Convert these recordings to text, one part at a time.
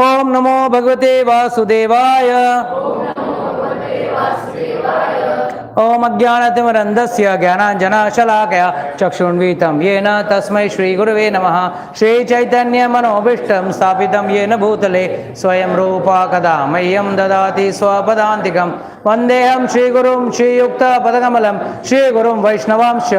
ओम नमो भगवते वासुदेवाय। ओम अज्ञानतिमिरन्धस्य ज्ञानाञ्जनशलाकया चक्षुन्मीलितं येन तस्मै श्रीगुरवे नमः। श्रीचैतन्यमनोभीष्टं स्थापितं येन भूतले स्वयं रूपा कदा मह्यं ददाति स्वपदान्तिकं। वन्देऽहं श्रीगुरुं श्रीयुक्तपदकमलं श्रीगुरुं वैष्णवांश्च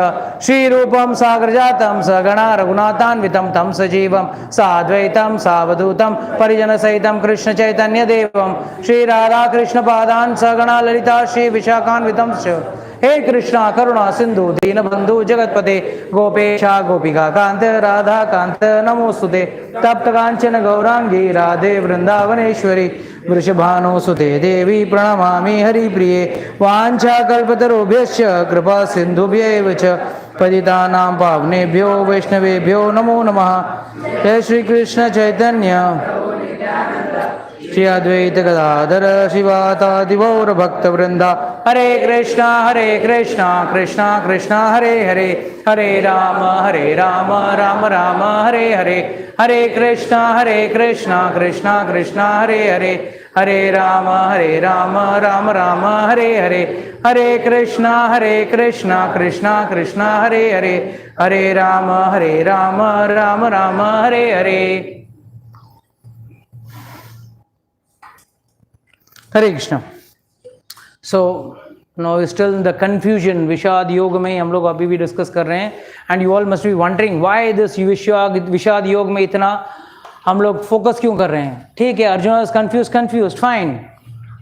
श्रीरूपं साग्रजातं सगणा रघुनाथान्वितं तं सजीवं साद्वैतं सावधूतं परिजनसहितं कृष्णचैतन्यदेवं श्रीराधाकृष्णपादान् सगणा ललिता श्रीविशाखान्वितं हे कृष्णा करुणा सिंधु दीनबंधु जगतपते गोपेशा गोपिका कांत राधा कांत नमोस्तुते तप्त कांचन गौरांगी राधे वृंदावनेश्वरी वृषभानुसुते देवी प्रणमामि हरिप्रिये वाञ्छाकल्पतरुभ्यश्च कृपा सिन्धुभ्यैव च पतितानां पावनेभ्यो वैष्णवेभ्यो नमो नमः। जय श्री कृष्ण चैतन्य श्री अद्वैत गदाधर शिवासादि गौर भक्त वृंदा। Hare Krishna Krishna Krishna Hare Hare, Hare Rama Rama Rama Hare Hare. Hare Krishna Krishna Krishna Hare Hare, Hare Rama Rama Rama Hare Hare. Hare Krishna Krishna Krishna Hare Hare, Hare Rama Rama Rama Hare Hare. Hare Krishna. So now still in the confusion, Vishada Yoga में हम लोग अभी भी डिस्कस कर रहे हैं। And you all must be wondering why this विषाद योग में इतना हम लोग फोकस क्यों कर रहे हैं। ठीक है, Arjun is confused, fine,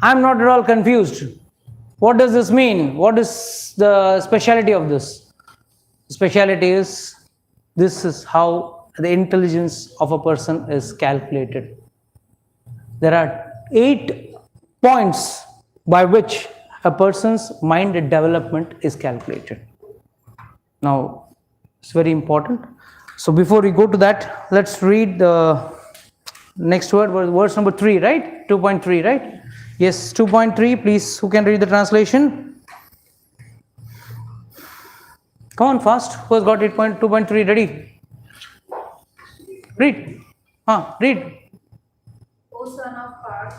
I am not at all confused. What does this mean? What is the speciality of this? Speciality is this is how the intelligence of a person is calculated. There are 8 points by which a person's mind development is calculated. Now, it's very important. So before we go to that, let's read the next word, verse number 3, right? 2.3, right? Yes, 2.3, please, who can read the translation? Come on, fast. Who has got 2.3 ready? Read. Read. O son of God,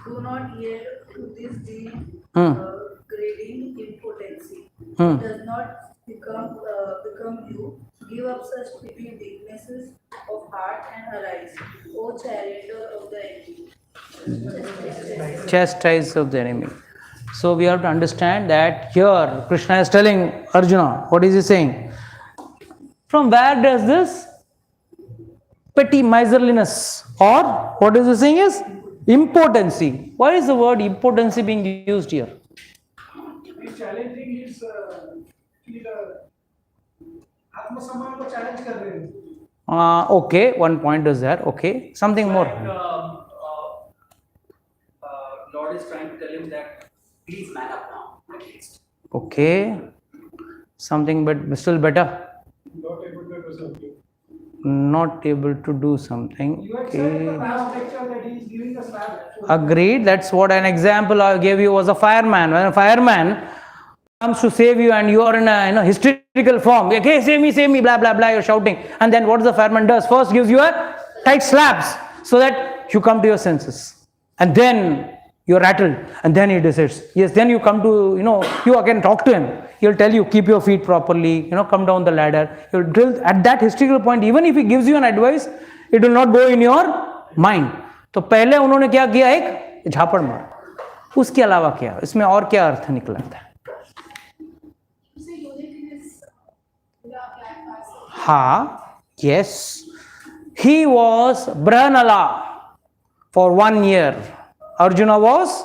do not yield to this degrading impotency. It does not become you. Give up such petty weaknesses of heart and arise, O charioteer of the enemy. Chastise of the enemy. So we have to understand that here Krishna is telling Arjuna, what is he saying? From where does this petty miserliness, or what is he saying is impotency? Why is the word impotency being used here? He's challenging his Atma Samman ko challenge kar rahe hain. Okay, one point is there. Okay, something more. Lord is trying to tell him that please man up now, at least. Okay, something but still better. Not able to do something. You had said in the past lecture that he is giving a slap. Agreed. That's what an example I gave you was a fireman. When a fireman comes to save you and you are in a hysterical form, okay, save me, blah blah blah, you're shouting, and then what the fireman does? First gives you a tight slaps so that you come to your senses, and then you're rattled, and then he decides. Yes, then you come to, you again talk to him. He'll tell you, keep your feet properly, come down the ladder. You'll drill at that hysterical point. Even if he gives you an advice, it will not go in your mind. तो पहले उन्होंने क्या किया? एक झापड़ मार। उसके अलावा क्या इसमें और क्या अर्थ निकलता है? हाँ, yes, he was Brahmanala for 1 year. Arjuna was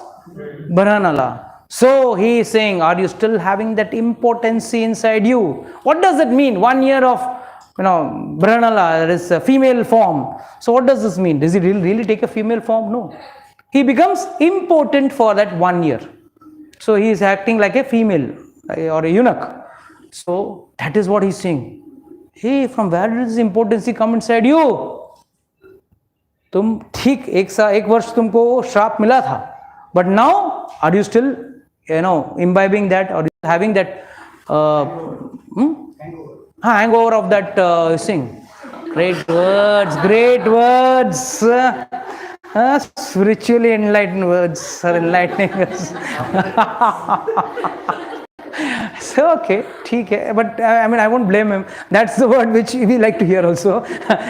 Brahmanala. So he is saying, are you still having that impotency inside you? What does it mean? 1 year of, Brahmanala, that is a female form. So what does this mean? Does he really take a female form? No. He becomes impotent for that 1 year. So he is acting like a female or a eunuch. So that is what he is saying. Hey, from where did this impotency come inside you? तुम ठीक एक वर्ष तुमको श्राप मिला था, but now are you still imbibing that, or having that hangover of that thing? Great words, great words. Spiritually enlightened words are enlightening us. So okay, ठीक है. But I mean, I won't blame him. That's the word which we like to hear also.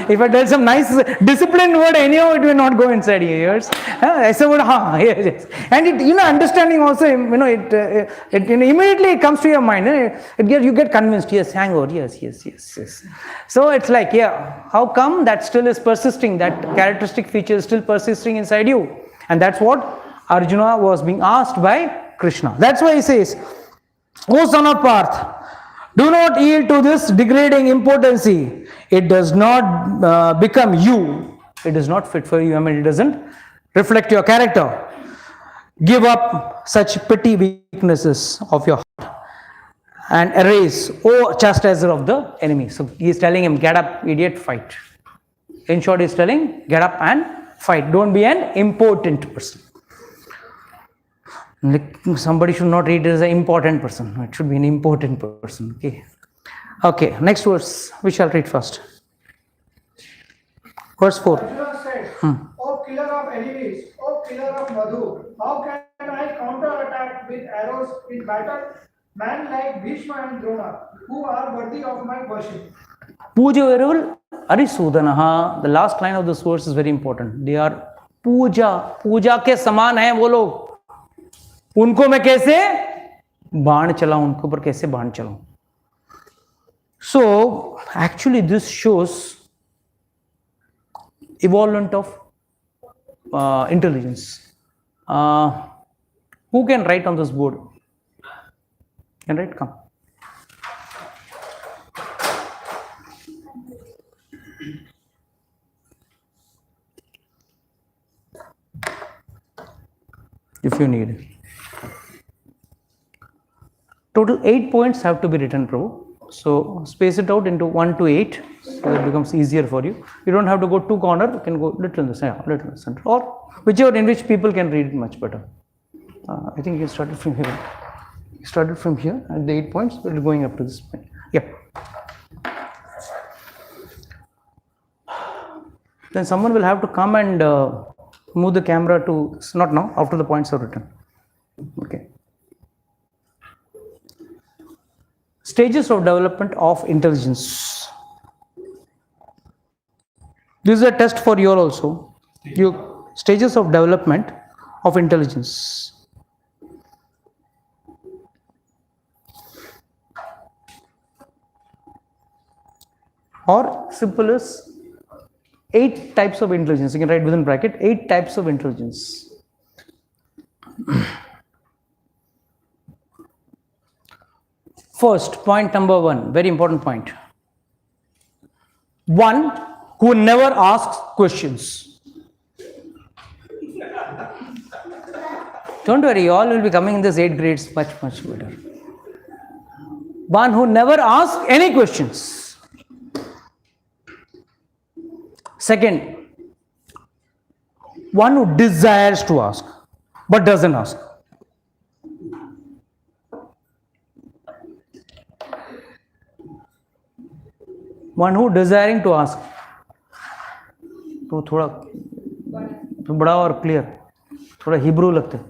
If I tell some nice disciplined word, anyhow it will not go inside your ears. ऐसा word, हाँ, yes. And it, understanding also, it immediately it comes to your mind. You get convinced. Yes, hangover. Yes. So it's like, yeah, how come that still is persisting? That characteristic feature is still persisting inside you, and that's what Arjuna was being asked by Krishna. That's why he says, O son of Parth, do not yield to this degrading impotency. It does not become you. It is not fit for you. I mean, it doesn't reflect your character. Give up such petty weaknesses of your heart and erase, O chastiser of the enemy. So he is telling him, get up, idiot, fight. In short, he is telling, get up and fight. Don't be an impotent person. Like somebody should not read it as an important person. It should be an important person. Okay, next verse. We shall read first. Verse 4. Arjuna said, O killer of enemies, O killer of Madhu, how can I counterattack with arrows in battle? Man like Bhishma and Drona, who are worthy of my worship. Puja venerable Arisudanaha. The last line of this verse is very important. They are puja. Puja के समान हैं वो लोग. उनको मैं कैसे बाण चलाऊं, उनके ऊपर कैसे बाण चलाऊं. So actually this shows evolvement of intelligence. Who can write on this board? Can write? Come. If you need. Total 8 points have to be written, Prabhu. So space it out into 1 to 8, so it becomes easier for you. You don't have to go two corner. You can go little in the center, little in the center, or whichever in which people can read it much better. I think you started from here. You started from here at the 8 points. We're going up to this point. Yeah. Then someone will have to come and move the camera to, not now, after the points are written. Okay. Stages of development of intelligence. This is a test for you also. Stages of development of intelligence. Or simple as 8 types of intelligence. You can write within bracket 8 types of intelligence. First, point number 1, very important point. One who never asks questions. Don't worry, all will be coming in this 8 grades much better. One who never asks any questions. Second, one who desires to ask but doesn't ask. One who desiring to ask. तो थोड़ा बड़ा और clear, थोड़ा Hebrew लगता है.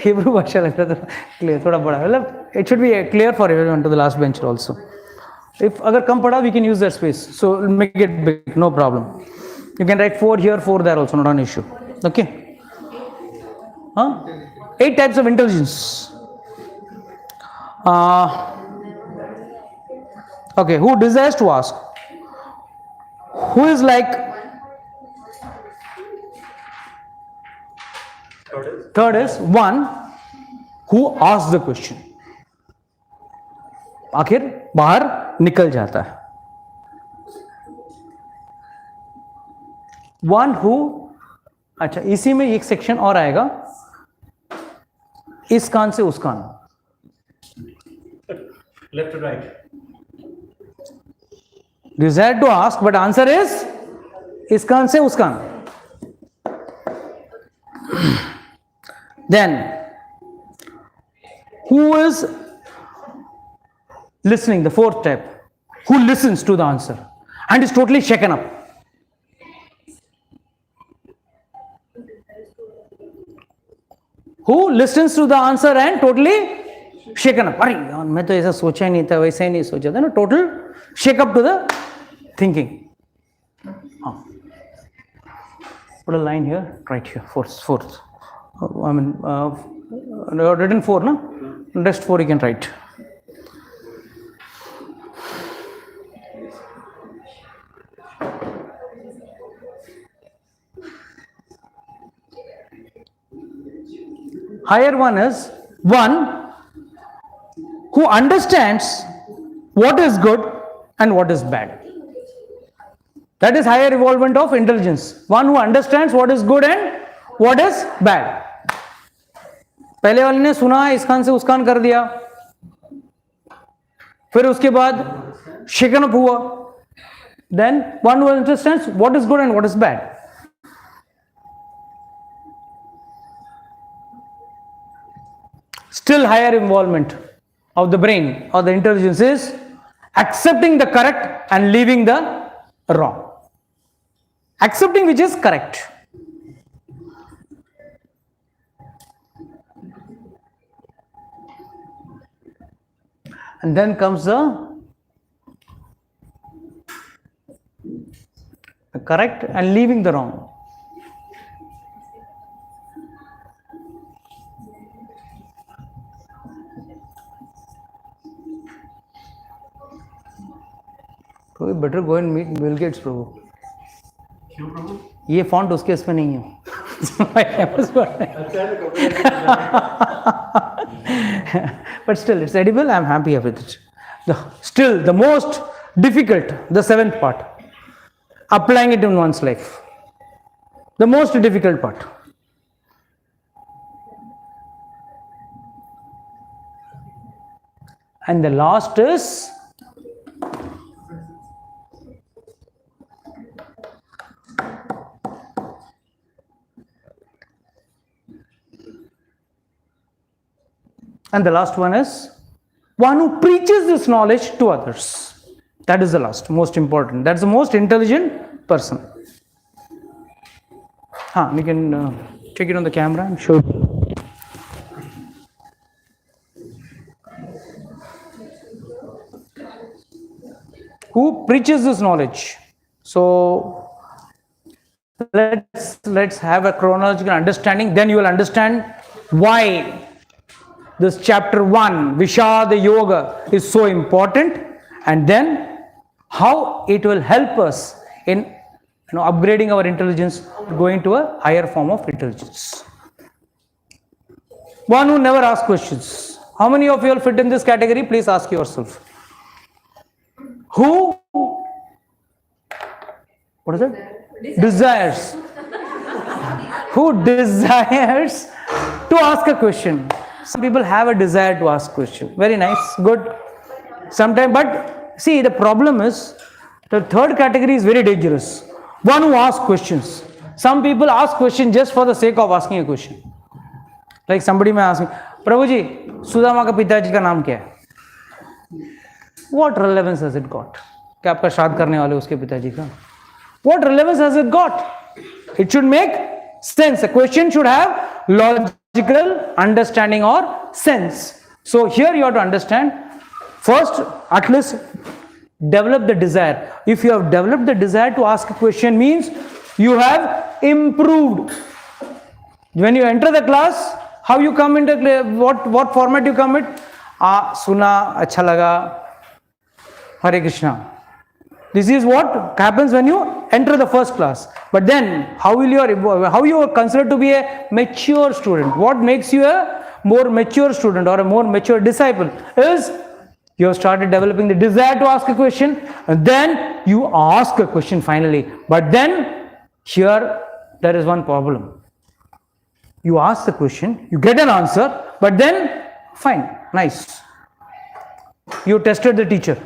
Hebrew भाषा लगता है, क्लियर थोड़ा बड़ा, मतलब it should be clear for everyone to the last bencher also. If अगर कम पड़ा, we can use that space, so make it big, no problem. You can write 4 here, 4 there also, not an issue. Okay. 8 types of intelligence. Okay, who desires to ask? Who is like? Third is one who asks the question. आखिर बाहर निकल जाता है. One who, अच्छा इसी में एक section और आएगा, इस कान से उस कान. Left to right. Desire to ask, but answer is इस कान से उस कान. Then who is listening, the fourth type. who listens to the answer and is totally shaken up. Who listens to the answer and totally shaken up. अरे यार मैं तो ऐसा सोचा ही नहीं था, वैसा ही नहीं सोचा था ना. Total shake up to the thinking. Put a line here, right here, fourth. I mean, written 4, no? Rest 4 you can write. Higher one is one who understands what is good and what is bad. That is higher evolvement of intelligence. One who understands what is good and what is bad. पहले वाले ने सुना, इसकान से उसकान कर दिया, फिर उसके बाद shaken up हुआ. Then one who understands what is good and what is bad. Still higher involvement of the brain or the intelligence is accepting the correct and leaving the wrong. Accepting which is correct. And then comes the correct and leaving the wrong. So better go and meet Bill Gates, Prabhu. क्यों प्रभु? ये font उसके इसमें नहीं है. But still, it's edible. I'm happy with it. Still, the most difficult, the 7th part, applying it in one's life. The most difficult part. And the last is one is one who preaches this knowledge to others. That is the last, most important. That's the most intelligent person. You can check it on the camera and show it. Who preaches this knowledge? So let's have a chronological understanding. Then you will understand why this chapter 1, Vishada Yoga, is so important, and then how it will help us in upgrading our intelligence, going to a higher form of intelligence. One who never asks questions. How many of you will fit in this category? Please ask yourself. Who, what is it? Desires. Who desires to ask a question? Some people have a desire to ask question. Very nice, good. Sometimes, but see, the problem is, the third category is very dangerous. One who asks questions. Some people ask questions just for the sake of asking a question. Like somebody may ask me, Prabhu ji, Sudama ka pitaji ka naam kya hai? What relevance has it got? क्या आपका श्राद्ध करने वाले उसके पिताजी का? What relevance has it got? It should make sense. A question should have logical understanding or sense. So here you have to understand, first at least develop the desire. If you have developed the desire to ask a question, means you have improved. When you enter the class, how you come into what format you come with? Suna, acha laga, Hare Krishna. This is what happens when you enter the first class. But then, how you are considered to be a mature student? What makes you a more mature student or a more mature disciple is you have started developing the desire to ask a question, and then you ask a question finally. But then, here there is one problem. You ask the question, you get an answer, but then, fine, nice. You tested the teacher.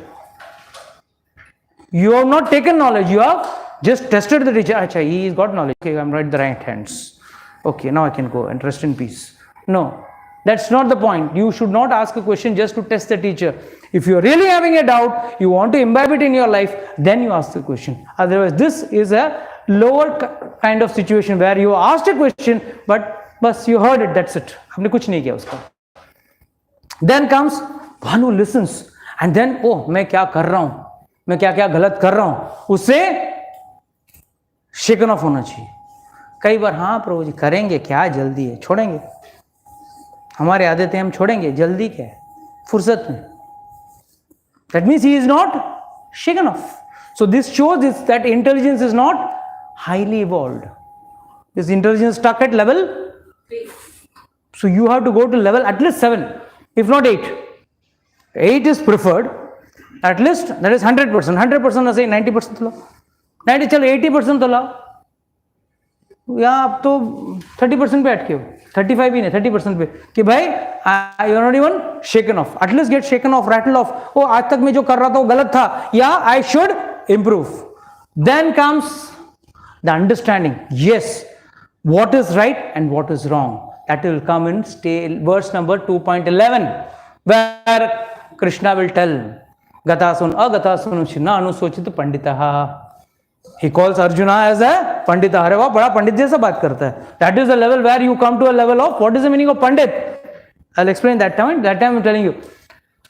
You have not taken knowledge, you have just tested the teacher. Acha, he has got knowledge. Okay, I'm right the right hands. Okay, now I can go and rest in peace. No. That's not the point. You should not ask a question just to test the teacher. If you are really having a doubt, you want to imbibe it in your life, then you ask the question. Otherwise, this is a lower kind of situation where you asked a question, but you heard it, that's it. आपने कुछ नहीं किया उसका. Then comes one who listens and then, oh, मैं क्या कर रहा हूँ, मैं क्या क्या गलत कर रहा हूँ, उससे shaken off होना चाहिए. कई बार हाँ प्रभु जी करेंगे, क्या जल्दी है, छोड़ेंगे. हमारे आदतें हम छोड़ेंगे, जल्दी क्या है, फुर्सत में. That means he is not shaken off. So this shows that intelligence is not highly evolved. Is intelligence stuck at level 3? So you have to go to level at least 7, if not 8. 8 is preferred. At least that is 100%. 100% ना सही 90% तो लो. 90 चलो 80% तो लो. या आप तो 30% पे अटके हो, 35 ही नहीं 30% पे कि भाई you are not even shaken off. At least get shaken off, rattle off. ओ आज तक मैं जो कर रहा था वो गलत था, या I should improve. Then comes the understanding. Yes, what is right and what is wrong. That will come in verse number 2.11, where Krishna will tell Gatasun Agatasun Shina Anusochit Panditaha. He calls Arjuna as a Pandita. अरे वाह, बड़ा पंडित जैसा बात करता है. That is the level where you come to a level of what is the meaning of Pandit. I'll explain that time. That time I'm telling you.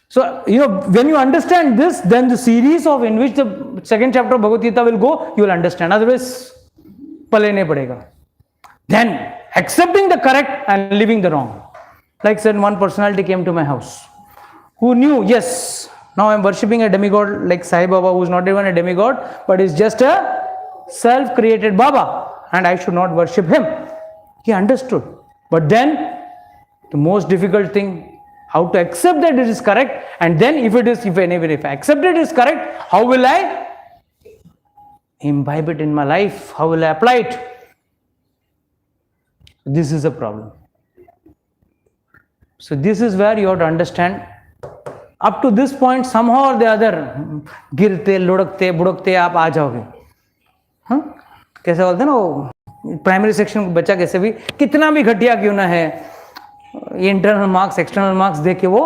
So, when you understand this, then the series of in which the second chapter of Bhagavad Gita will go, you will understand. Otherwise, पले नहीं पड़ेगा. Then, accepting the correct and leaving the wrong. Like said, one personality came to my house who knew, yes, now I am worshipping a demigod like Sai Baba, who is not even a demigod, but is just a self-created Baba, and I should not worship him. He understood. But then, the most difficult thing, how to accept that it is correct, and then if I accept it is correct, how will I imbibe it in my life? How will I apply it? This is a problem. So this is where you have to understand. Up to this point, somehow or the other, गिरते लुढ़कते बुढ़कते आप आ जाओगे. हाँ, कैसे बोलते हैं ना वो प्राइमरी सेक्शन का बच्चा कैसे भी कितना भी घटिया क्यों ना है, इंटरनल मार्क्स एक्सटर्नल मार्क्स देख के वो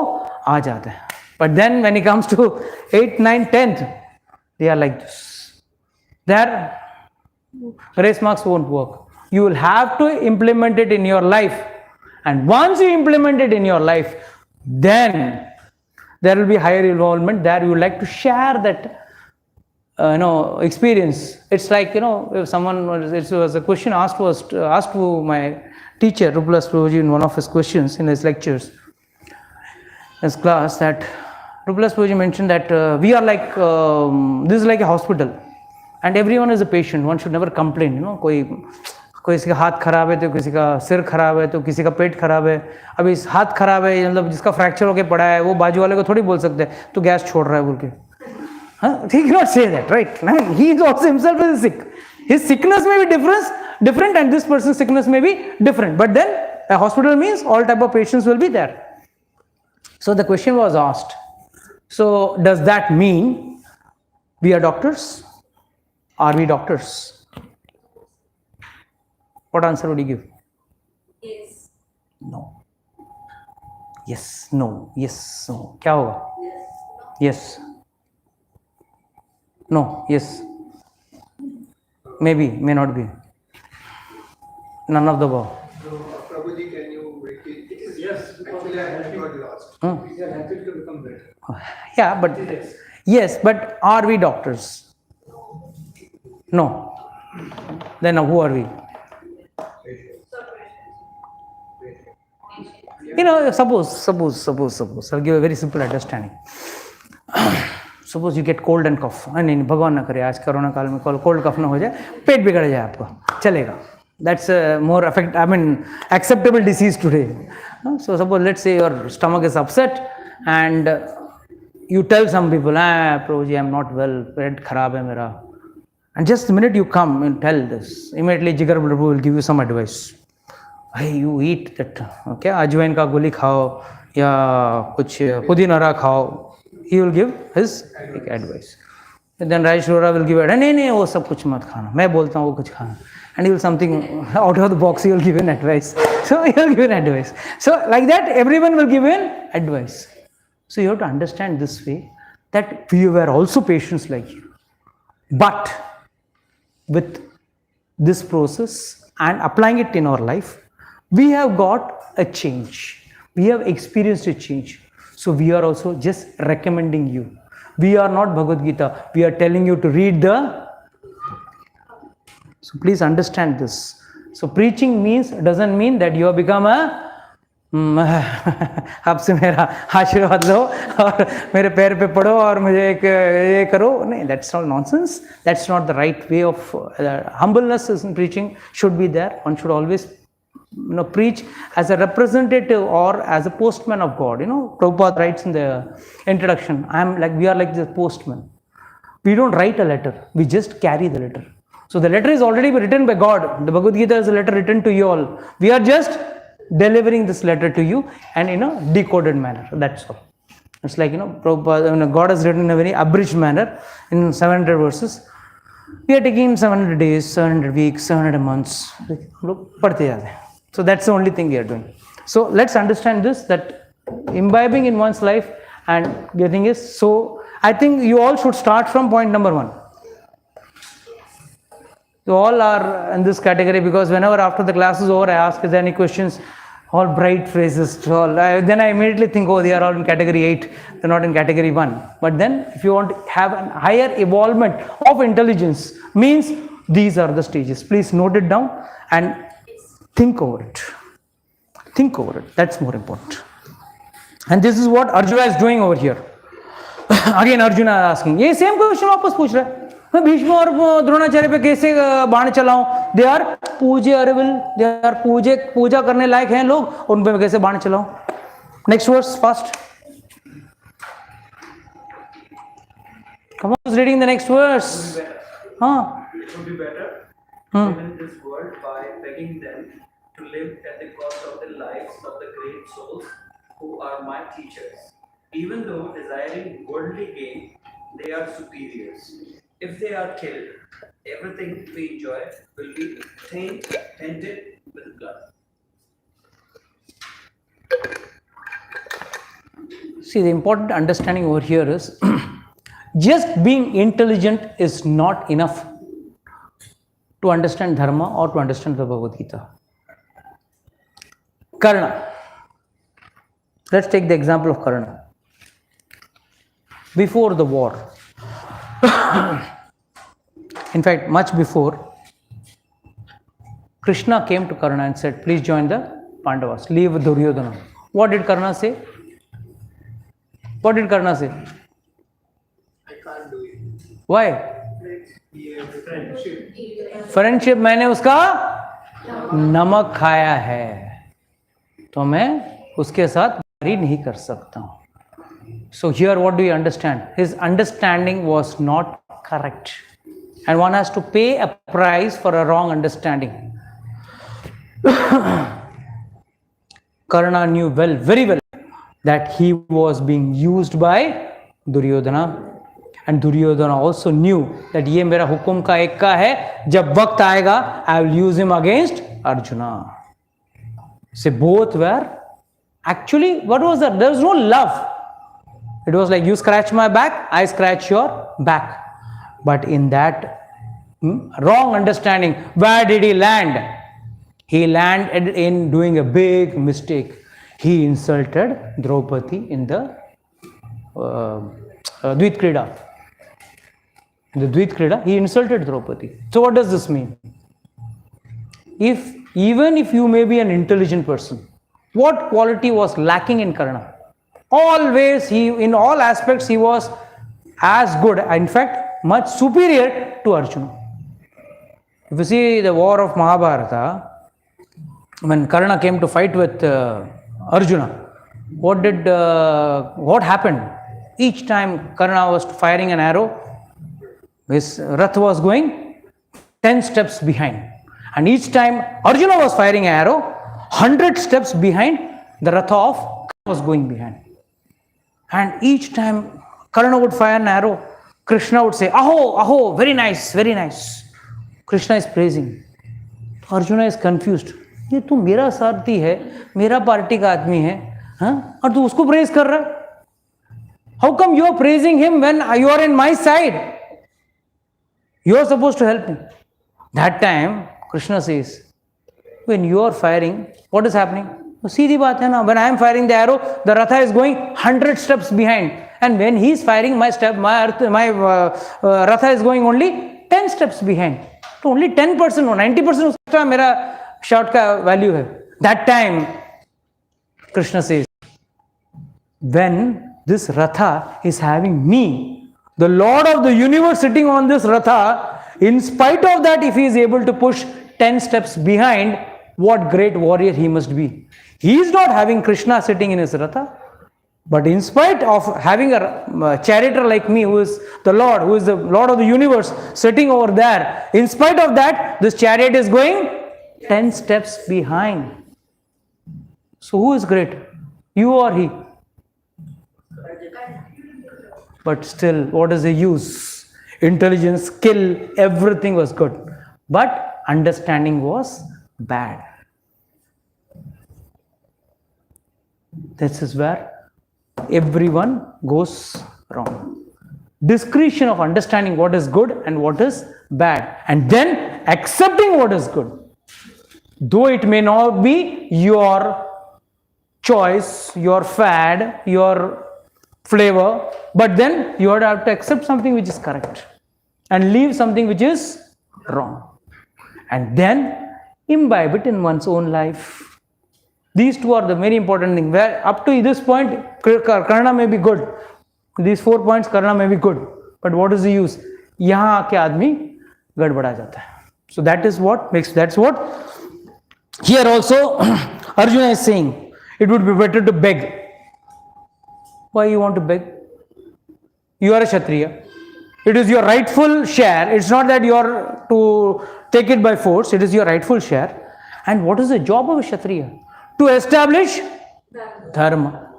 आ जाते हैं. But then when it comes to 8th, 9th, 10th, they are like this. Their race marks won't work. You will have to implement it in your life, and once you implement it in your life, then there will be higher involvement. There you would like to share that experience. It's like if someone it was a question asked to my teacher Ruplas Prabhuji in one of his questions in his lectures, his class, that Ruplas Prabhuji mentioned that we are like this is like a hospital, and everyone is a patient. One should never complain. कोई किसी का हाथ खराब है तो किसी का सिर खराब है तो किसी का पेट खराब है. अभी हाथ खराब है मतलब जिसका फ्रैक्चर होके पड़ा है वो बाजू वाले को थोड़ी बोल सकते हैं तो गैस छोड़ रहा है बोल के. हाँ, he cannot say that, right? He also himself is sick. His sickness may be different, and this person's sickness may be different. But then a hospital means all type of patients will be there. So the question was asked. So does that mean we are doctors? Are we doctors? What answer would you give? Yes. No. Yes, no. Yes, no. क्या होगा? Yes. No. Yes. Maybe, may not be. None of the above. Prabhuji, can you repeat? It is yes, because Actually, I got lost. we are happy to become better. Yeah, but yes, but are we doctors? No. Then who are we? Suppose, I'll give a very simple understanding. Suppose you get cold and cough. नहीं भगवान ना करे आज corona काल में cold cough ना हो जाए, पेट बिगड़ जाए आपका, चलेगा. That's a more acceptable disease today. So suppose let's say your stomach is upset and you tell some people, Prabhuji, I'm not well, पेट खराब है मेरा. And just the minute you come and tell this, immediately Jigar Prabhu will give you some advice. Hey, you eat that, okay, अजवाइन का गोली खाओ या कुछ पुदीना खाओ. He will give his advice. And then Rajesh Rora will give it. नहीं वो सब कुछ मत खाना, मैं बोलता हूँ वो कुछ खाना. and he will something out of the box, he will give an advice. So he will give an advice. So like that, everyone will give an advice. So you have to understand this way, that we were also patients like you. But with this process and applying it in our life, we have got a change. We have experienced a change. So we are also just recommending you. We are not Bhagavad Gita. We are telling you to read the. So please understand this. So preaching doesn't mean that you have become a आपसे मेरा आशीर्वाद लो और मेरे पैर पे पड़ो और मुझे एक ये करो. नहीं, that's all nonsense. That's not the right way of humbleness in preaching should be there. One should always preach as a representative or as a postman of God. Prabhupada writes in the introduction, we are like the postman. We don't write a letter, we just carry the letter. So the letter is already written by God. The Bhagavad Gita is a letter written to you all. We are just delivering this letter to you and in a decoded manner. That's all. It's like, Prabhupada, God has written in a very abridged manner in 700 verses. We are taking 700 days, 700 weeks, 700 months. So that's the only thing we are doing. So let's understand this, that imbibing in one's life and getting is. So I think you all should start from point number 1. You all are in this category, because whenever after the class is over, I ask, is there any questions? All bright phrases. Then I immediately think, oh, they are all in category 8. They're not in category 1. But then if you want to have a higher evolvement of intelligence, means these are the stages. Please note it down and think over it. Think over it. That's more important. And this is what Arjuna is doing over here. Again Arjuna asking, ये same question वापस पूछ रहा है. मैं भीष्म और द्रोणाचार्य पे कैसे बाण चलाऊं? दे आर पूज्यरेबल, दे आर पूजा करने लायक हैं लोग, और उन पे मैं कैसे बाण चलाऊं? Next verse fast. Come on, who's reading the next verse? It would be better live in this world by begging them to live at the cost of the lives of the great souls who are my teachers. Even though desiring worldly gain, they are superiors. If they are killed, everything we enjoy will be tainted with blood. See, the important understanding over here is just being intelligent is not enough to understand dharma or to understand the Bhagavad Gita. Karna. Let's take the example of Karna. Before the war, in fact, much before, Krishna came to Karna and said, please join the Pandavas, leave Duryodhana. What did Karna say? What did Karna say? I can't do it. Why? Friendship. Friendship मैंने उसका नमक खाया है, तो मैं उसके साथ बारी नहीं कर सकता हूं. So here what do you understand? His understanding was not correct, and one has to pay a price for a wrong understanding. Karna knew very well that he was being used by Duryodhana, and Duryodhana also knew that ये मेरा हुक्म का एक का है, जब वक्त आएगा I will use him against Arjuna. So both were actually, what was that? There was no love. It was like, you scratch my back, I scratch your back. But in that wrong understanding, where did he land? He landed in doing a big mistake. He insulted Draupadi in the Dvit Krida. The Dvit Krida, he insulted Draupadi. So what does this mean? Even if you may be an intelligent person, what quality was lacking in Karna? Always, in all aspects, he was as good, in fact, much superior to Arjuna. If you see the war of Mahabharata, when Karna came to fight with Arjuna, what happened? Each time Karna was firing an arrow, his Rath was going 10 steps behind. And each time Arjuna was firing an arrow, 100 steps behind, the Ratha of Karna was going behind. And each time Karna would fire an arrow, Krishna would say, Aho, Aho, very nice, very nice. Krishna is praising. Arjuna is confused, ये तू मेरा सारथी है, मेरा party का आदमी है, हाँ, और तू उसको प्रेज कर रहा है. How come you are praising him when you are in my side? You are supposed to help me. That time Krishna says, when you are firing what is happening? तो सीधी बात है ना, when I am firing the arrow the ratha is going 100 steps behind, and when he is firing my ratha is going only 10 steps behind. तो only 10% हो, 90% उसका मेरा shot का वैल्यू है. That time Krishna says, when this ratha is having me, the Lord of the universe sitting on this ratha, in spite of that, if he is able to push 10 steps behind, what great warrior he must be. He is not having Krishna sitting in his ratha, but in spite of having a charioteer like me, who is the Lord, who is the Lord of the universe sitting over there, in spite of that, this chariot is going 10 steps behind. So who is great? You or he? But still, what is the use? Intelligence, skill, everything was good, but understanding was bad. This is where everyone goes wrong. Discretion of understanding what is good and what is bad, and then accepting what is good, though it may not be your choice, your fad, your flavor, but then you have to accept something which is correct and leave something which is wrong, and then imbibe it in one's own life. These two are the very important things. Where up to this point, karna may be good. These 4 points karna may be good, but what is the use? यहाँ आके आदमी गड़बड़ा जाता है. So that is what makes. That's what here also Arjuna is saying. It would be better to beg. Why you want to beg? You are a Kshatriya. It is your rightful share. It's not that you are to take it by force. It is your rightful share. And what is the job of a Kshatriya? To establish dharma.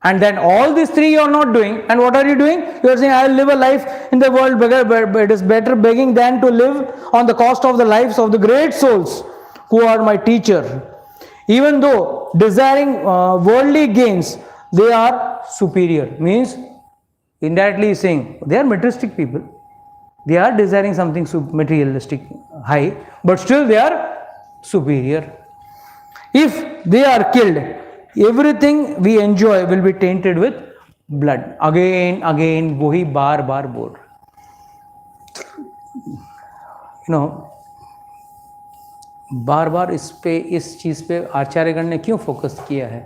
And then all these three you are not doing. And what are you doing? You are saying, I will live a life in the world. It is better begging than to live on the cost of the lives of the great souls who are my teacher. Even though desiring worldly gains, they are superior. Means indirectly saying they are materialistic people. They are desiring something materialistic, high, but still they are superior. If they are killed, everything we enjoy will be tainted with blood. Again, वही बार बोल. बार इस चीज पे आचार्यगण ने क्यों focus किया है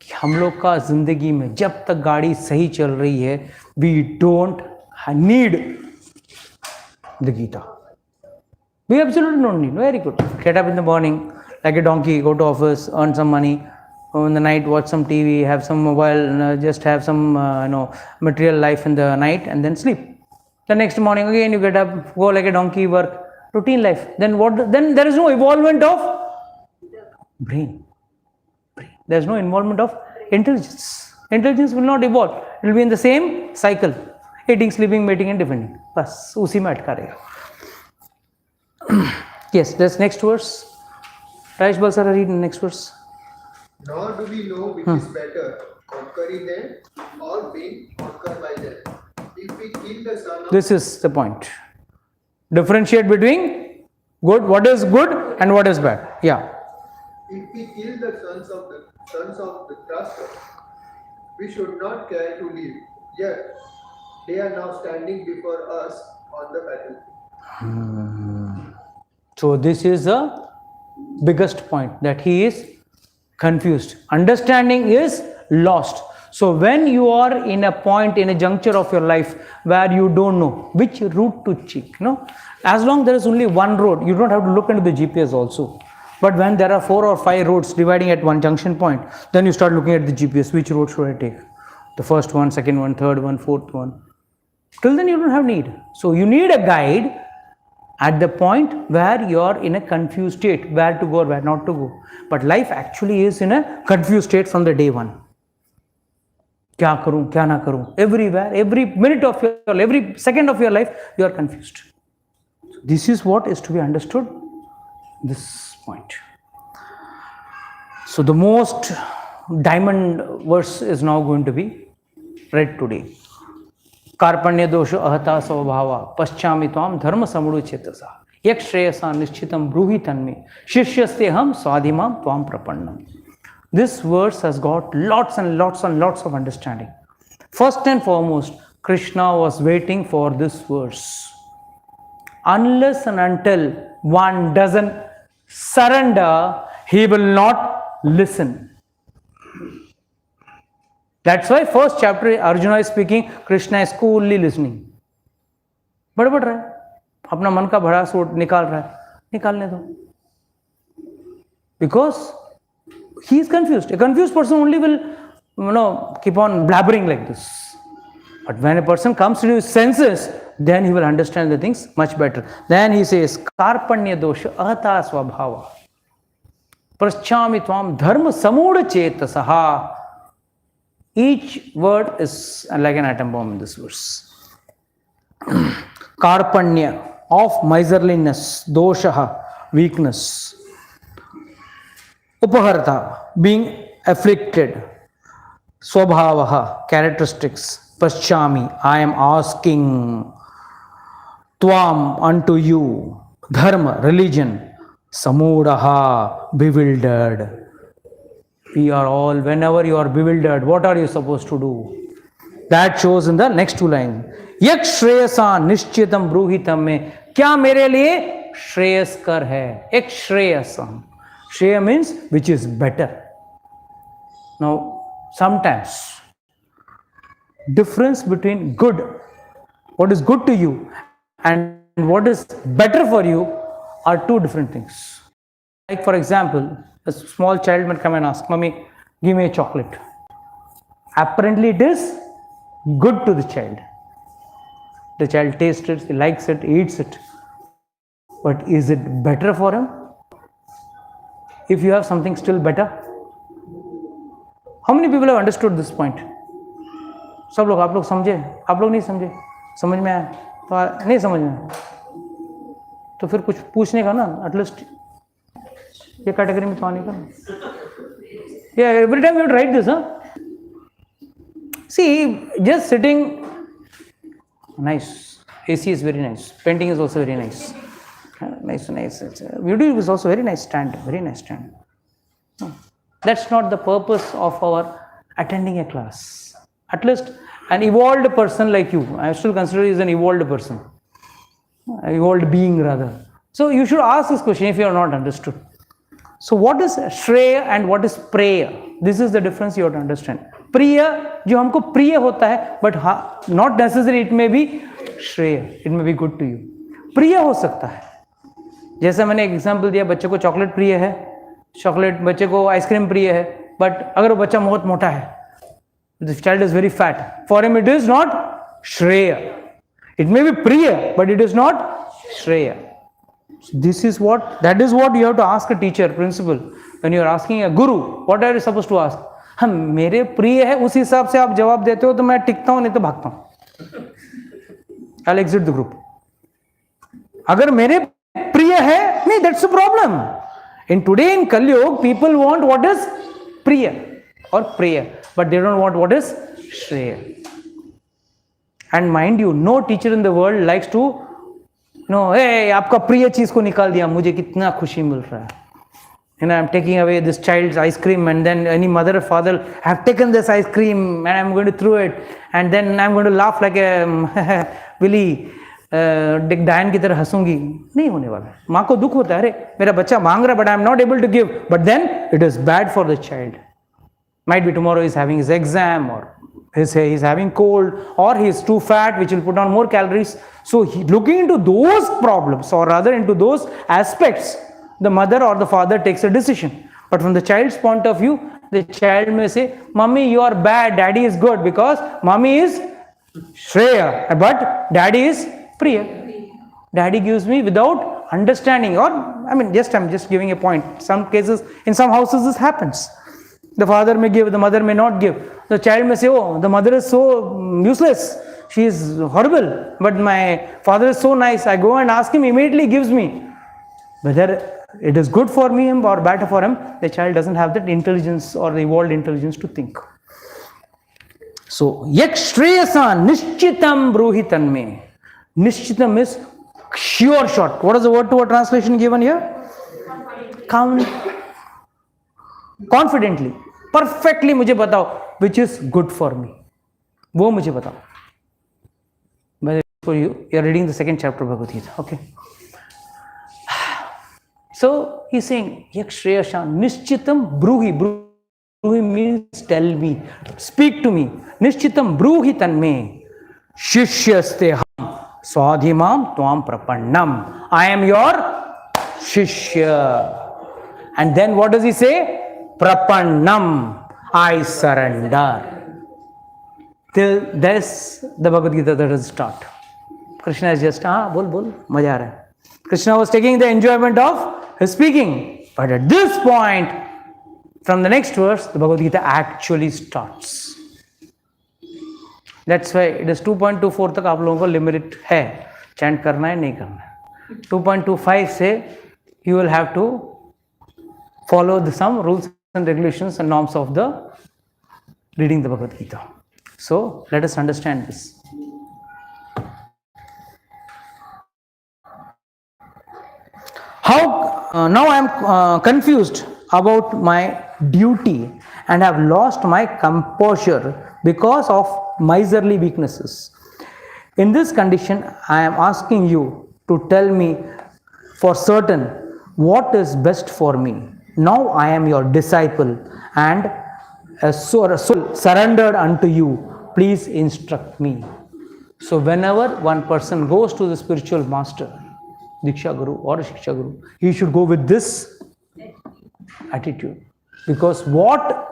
कि हम लोग का जिंदगी में जब तक गाड़ी सही चल रही है, we don't need the Gita. We absolutely don't need. Very good. Get up in the morning like a donkey, go to office, earn some money. In the night, watch some TV, have some mobile, just have some material life in the night, and then sleep. The next morning again you get up, go like a donkey, work, routine life. Then what? Then there is no involvement of brain. There is no involvement of intelligence. Intelligence will not evolve. It will be in the same cycle: eating, sleeping, mating, and defending. बस उसी में अटका रहेगा. Yes, that's next verse. Rajesh Balsara, read the next verse. Nor do we know which is better, conquering them or being conquered by them. If we kill the son of... This is the point. Differentiate between good, what is good and what is bad. Yeah. If we kill the sons of the Trusters, we should not care to live. Yet they are now standing before us on the battlefield. So this is the biggest point, that he is confused. Understanding is lost. So when you are in a point, in a juncture of your life where you don't know which route to check, as long there is only one road, you don't have to look into the GPS also. But when there are 4 or 5 roads dividing at one junction point, then you start looking at the GPS, which road should I take? The first one, second one, third one, fourth one. Till then you don't have need. So you need a guide at the point where you are in a confused state, where to go or where not to go. But life actually is in a confused state from the day one. क्या करूं, क्या ना करूं? Everywhere, every minute of your life, every second of your life, you are confused. So this is what is to be understood. This point. So the most diamond verse is now going to be read today. Karpanya dosha ahata svabhava paschami tvam dharma samudu chetasa yak shreyasa nishchitam bruhi tanme shishyaste ham swadhimam tvam prapannam. This verse has got lots and lots and lots of understanding. First and foremost, Krishna was waiting for this verse. Unless and until one doesn't surrender, he will not listen. That's why first chapter Arjuna is speaking, Krishna is coolly listening. बड़बड़ रहा है, अपना मन का भड़ास निकाल रहा है, निकालने दो. Because he is confused. A confused person only will, keep on blabbering like this. But when a person comes to his senses, then he will understand the things much better. Then he says, Karpanya dosha ahata svabhava praschami tvam dharma samuda chetasaha. Each word is like an atom bomb in this verse. Karpanya, of miserliness, dosha, weakness. Upaharta, being afflicted. Swabhavaha, characteristics. Paschami, I am asking. Tvam, unto you. Dharma, religion. Samudaha, bewildered. We are all, whenever you are bewildered, what are you supposed to do? That shows in the next two lines. Yak shreyasa nishchitam bruhitam me. Kya mere liye shreyaskar hai? Ek shreyasa. Shreya means which is better. Now, sometimes difference between good, what is good to you, and what is better for you are two different things. Like for example, a small child might come and ask, Mommy, give me a chocolate. Apparently it is good to the child. The child tastes it, he likes it, eats it. But is it better for him? If you have something still better? How many people have understood this point? सब लोग, आप लोग समझे? आप लोग नहीं समझे? समझ में आया? तो नहीं समझ में, तो फिर कुछ पूछने का ना, एटलीस्ट ये कैटेगरी में तो आने का. Yeah, every time you have to write this, huh? See, just sitting, nice. AC is very nice. Painting is also very nice. Nice. Video is also very nice stand. Very nice stand. That's not the purpose of our attending a class. At least an evolved person like you, I still consider you as an evolved person. An evolved being rather. So you should ask this question if you have not understood. So what is Shreya and what is Preya? This is the difference you have to understand. Priya, जो हमको प्रिय होता है, but not necessarily it may be Shreya. It may be good to you. प्रिय हो सकता है. जैसे मैंने एक एग्जाम्पल दिया, बच्चे को चॉकलेट प्रिय है, चॉकलेट बच्चे को आइसक्रीम प्रिय है, बट अगर वो बच्चा बहुत मोटा है, the child is very fat, for him it is not Shreya. It may be priya, but it is not Shreya. That is what you have to ask a teacher, principal. When you are asking a guru, what are you supposed to ask? हम मेरे प्रिय है, उस हिसाब से आप जवाब देते हो तो मैं टिकता हूं, नहीं तो भागता हूं. I'll exit the group. अगर मेरे प्रिय है, नहीं, that's the problem. In today in Kalyug, people want what is priya or priya, but they don't want what is Shreya. And mind you, no teacher in the world likes to, hey, आपका प्रिय चीज को निकाल दिया, मुझे कितना खुशी मिल रहा है. I'm taking away this child's ice cream, and then any mother or father have taken this ice cream and I'm going to throw it, and then I'm going to laugh like a Willy डायन की तरह हंसूंगी. नहीं होने वाला. माँ को दुख होता है, अरे मेरा बच्चा मांग रहा, but I am not able to give. But then it is bad for the child. Might be tomorrow he is having his exam, or he is having cold, or he is too fat, which will put on more calories. So looking into those problems, or rather into those aspects, the mother or the father takes a decision. But from the child's point of view, the child may say, Mommy, you are bad, Daddy is good, because Mommy is Shreya, but Daddy is Priya. Daddy gives me without understanding, or I'm just giving a point. Some cases, in some houses this happens. The father may give, the mother may not give. The child may say, oh, the mother is so useless, she is horrible, but my father is so nice, I go and ask him, immediately gives me. Whether it is good for me or bad for him, the child doesn't have that intelligence or the evolved intelligence to think. So, yak shreyasa nishchitam bruhi tanme. Nishchitam is sure shot. What is the word to a translation given here? Confidently, perfectly मुझे बताओ which is good for me. वो मुझे बताओ. But for you are reading the second chapter of Bhagavad Gita. Okay. So he's saying, yak shreyasa nishchitam bruhi. Bruhi means tell me, speak to me. Nishchitam bruhi tanme. Shishyaste ham swadhimam tvam prapannam. I am your shishya. And then what does he say? Prapannam. I surrender. Till this, the Bhagavad Gita does start. Krishna is just, bol, maja aa raha hai. Krishna was taking the enjoyment of his speaking. But at this point, from the next verse, the Bhagavad Gita actually starts. That's why it is 2.24 तक आप लोगों को limit है. Chant करना है नहीं करना है. 2.25 से you will have to follow some rules and regulations and norms of the reading the Bhagavad Gita. So let us understand this. How now I am confused about my duty and have lost my composure because of miserly weaknesses. In this condition, I am asking you to tell me for certain what is best for me. Now I am your disciple and a soul surrendered unto you. Please instruct me. So whenever one person goes to the spiritual master, Diksha Guru or Shiksha Guru, he should go with this attitude. Because what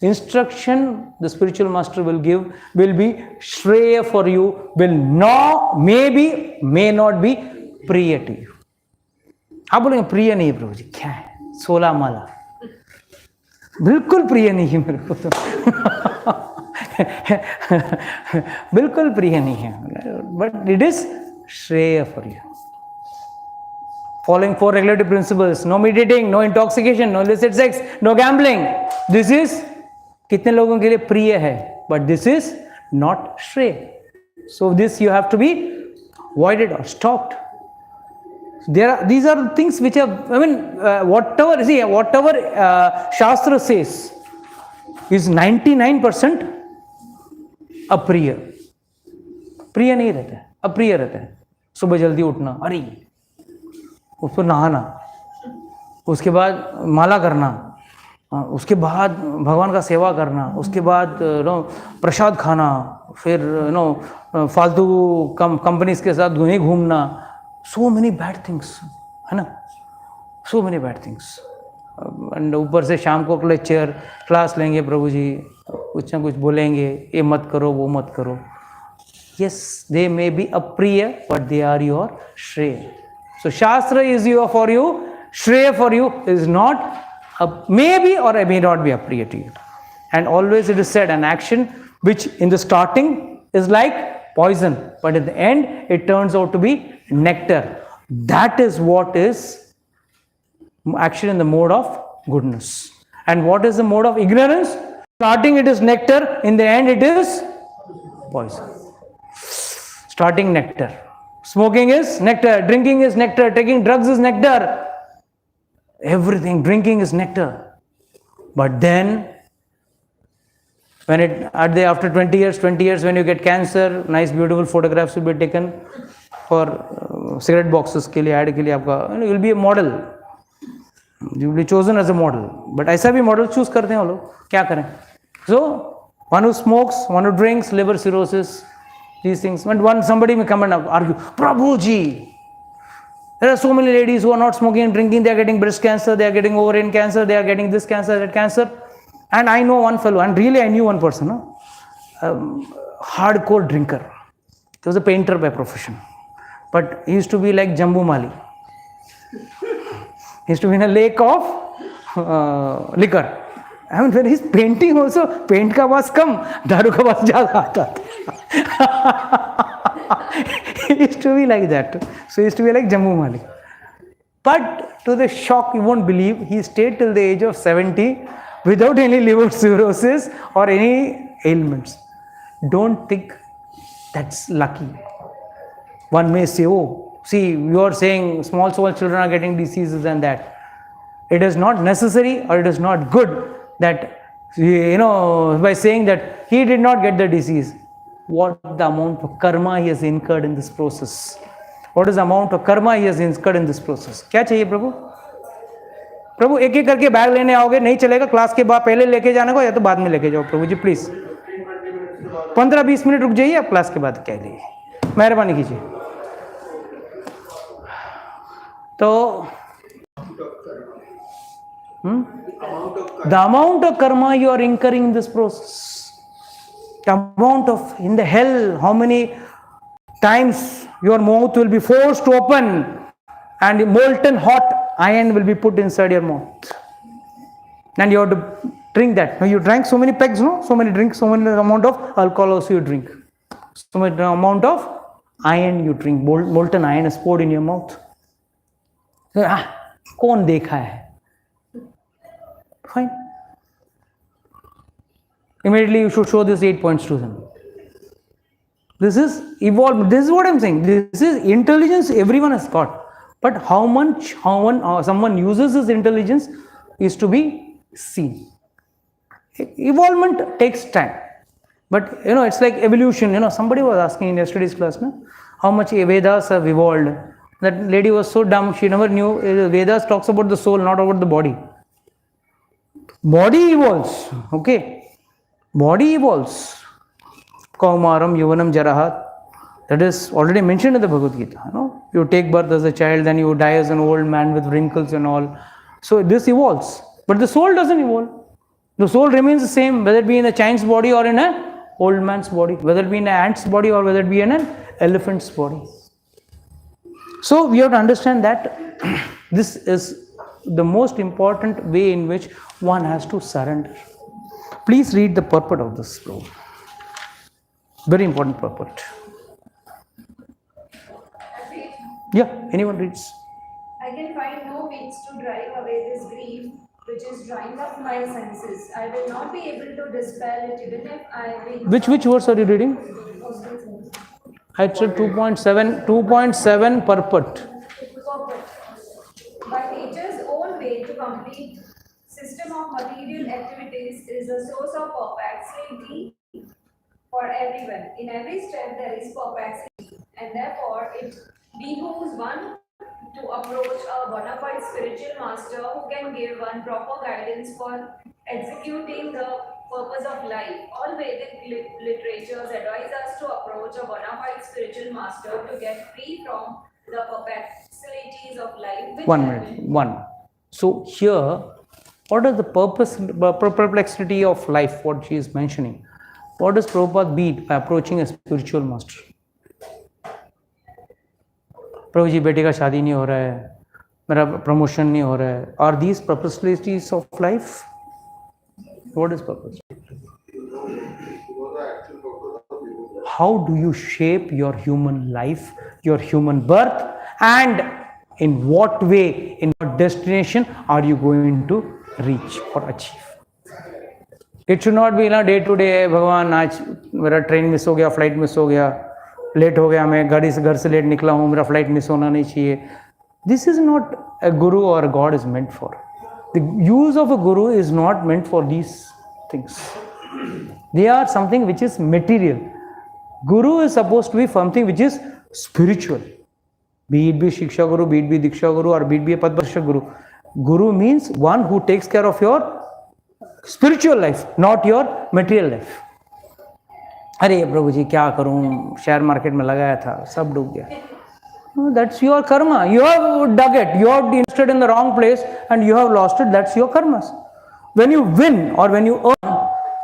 instruction the spiritual master will give will be shreya for you, will not, maybe, may not be priya to you. आप बोलेंगे प्रिय नहीं प्रभु जी, क्या है 16 माला, बिल्कुल प्रिय नहीं है मेरे को तो बिल्कुल प्रिय नहीं है. But it is shreya for you. Following 4 regulative principles, no meditating, no intoxication, no illicit sex, no gambling. This is कितने लोगों के लिए प्रिय है, but this is not shreya. So this you have to be avoided or stopped. These are things which are, whatever Shastra says is 99% अप्रिय. प्रिय नहीं रहता है, अप्रिय रहता है. सुबह जल्दी उठना, अरे उस पर नहाना, उसके बाद माला करना, उसके बाद भगवान का सेवा करना, उसके बाद प्रसाद खाना, फिर फालतू कंपनीज के साथ नहीं घूमना. So many bad things, है ना? So many bad things. And ऊपर से शाम को लेक्चर क्लास लेंगे प्रभु जी, कुछ ना कुछ बोलेंगे, ये मत करो वो मत करो. Yes, they may be apriya, but they are your shreya. So Shastra is for you, shreya for you is not, maybe or may not be apriya to you. And always it is said, an action which in the starting is like poison, but at the end it turns out to be nectar. That is what is action in the mode of goodness. And what is the mode of ignorance? Starting it is nectar, in the end it is poison. Starting nectar. Smoking is nectar, drinking is nectar, taking drugs is nectar. Everything, drinking is nectar. But then, when after 20 years, when you get cancer, nice beautiful photographs will be taken for cigarette boxes के लिए, ad के लिए आपका, you will be a model. You will be chosen as a model. But ऐसा भी model choose करते हैं वो लोग, क्या करें? So, one who smokes, one who drinks, liver cirrhosis, these things. When somebody may come and argue, Prabhuji, there are so many ladies who are not smoking and drinking, they are getting breast cancer, they are getting ovarian cancer, they are getting this cancer, that cancer. And I know one fellow, and really I knew one person, hardcore drinker. He was a painter by profession. But he used to be like Jambu Mali. He used to be in a lake of liquor. I mean, when he's painting also, paint ka was kam, daru ka was zyada aata. He used to be like that. So he used to be like Jambu Mali. But to the shock, you won't believe, he stayed till the age of 70 without any liver cirrhosis or any ailments. Don't think that's lucky. One may say, oh, see, you are saying small children are getting diseases and that. It is not necessary or it is not good that, by saying that he did not get the disease. What the amount of karma he has incurred in this process? What is the amount of karma he has incurred in this process? क्या चाहिए प्रभु? प्रभु एक एक करके bag लेने आओगे, नहीं चलेगा, class के बाद पहले लेके जाने को या तो बाद में लेके जाओ प्रभु जी प्लीज. 15-20 मिनट रुक जाइए, आप क्लास के बाद कह दीजिए, मेहरबानी कीजिए. तो the amount of karma you are incurring in this process, the amount of in the hell, how many times your mouth will be forced to open and molten hot iron will be put inside your mouth, and you have to drink that. Now you drank so many pegs, no? So many drinks, so many amount of alcohol also you drink, so much amount of iron you drink, molten iron is poured in your mouth. कौन देखा है? Fine. Immediately you should show this 8 points to them. This is evolved. This is what I'm saying. This is intelligence everyone has got. But how much someone uses his intelligence is to be seen. Evolvement takes time. But it's like evolution. Somebody was asking in yesterday's class, how much Vedas have evolved. That lady was so dumb, she never knew Vedas talks about the soul, not about the body. Body evolves, okay? Body evolves. Kaumaram, Yuvanam, Jarahat. That is already mentioned in the Bhagavad Gita. You take birth as a child, then you die as an old man with wrinkles and all. So this evolves. But the soul doesn't evolve. The soul remains the same, whether it be in a child's body or in an old man's body, whether it be in an ant's body or whether it be in an elephant's body. So we have to understand that this is the most important way in which one has to surrender. Please read the purport of this program. Very important purport. Yeah, anyone reads? I can find no means to drive away this grief which is drying up my senses. I will not be able to dispel it even if I will. Which verse are you reading? I said 2.7 purport. By nature's own way to complete system of material activities is a source of perplexity for everyone. In every step there is perplexity, and therefore it behooves one to approach a bona fide spiritual master who can give one proper guidance for executing the purpose of life. All Vedic literatures advise us to approach a bona fide spiritual master to get free from the perplexities of life. 1 minute. So here, what is the perplexity of life, what she is mentioning? What does Prabhupada mean by approaching a spiritual master? प्रभु जी बेटे का शादी नहीं हो रहा है, मेरा promotion नहीं हो रहा है. Are these perplexities of life? What is purpose? How do you shape your human life, your human birth, and in what way, in what destination are you going to reach or achieve? It should not be day to day, भगवान आज मेरा train miss हो गया, flight miss हो गया, late हो गया, मैं घर से लेट निकला हूँ, मेरा फ्लाइट मिस होना नहीं चाहिए. This is not a guru or a God is meant for. The use of a guru is not meant for these things. They are something which is material. Guru is supposed to be something which is spiritual. Be it be Shiksha Guru, be it be Diksha Guru, or be it be a Padmarsha Guru. Guru means one who takes care of your spiritual life, not your material life. अरे प्रभु जी क्या करूं, share market में लगाया था, सब डूब गया. That's your karma. You have dug it. You have invested in the wrong place and you have lost it. That's your karmas. When you win or when you earn,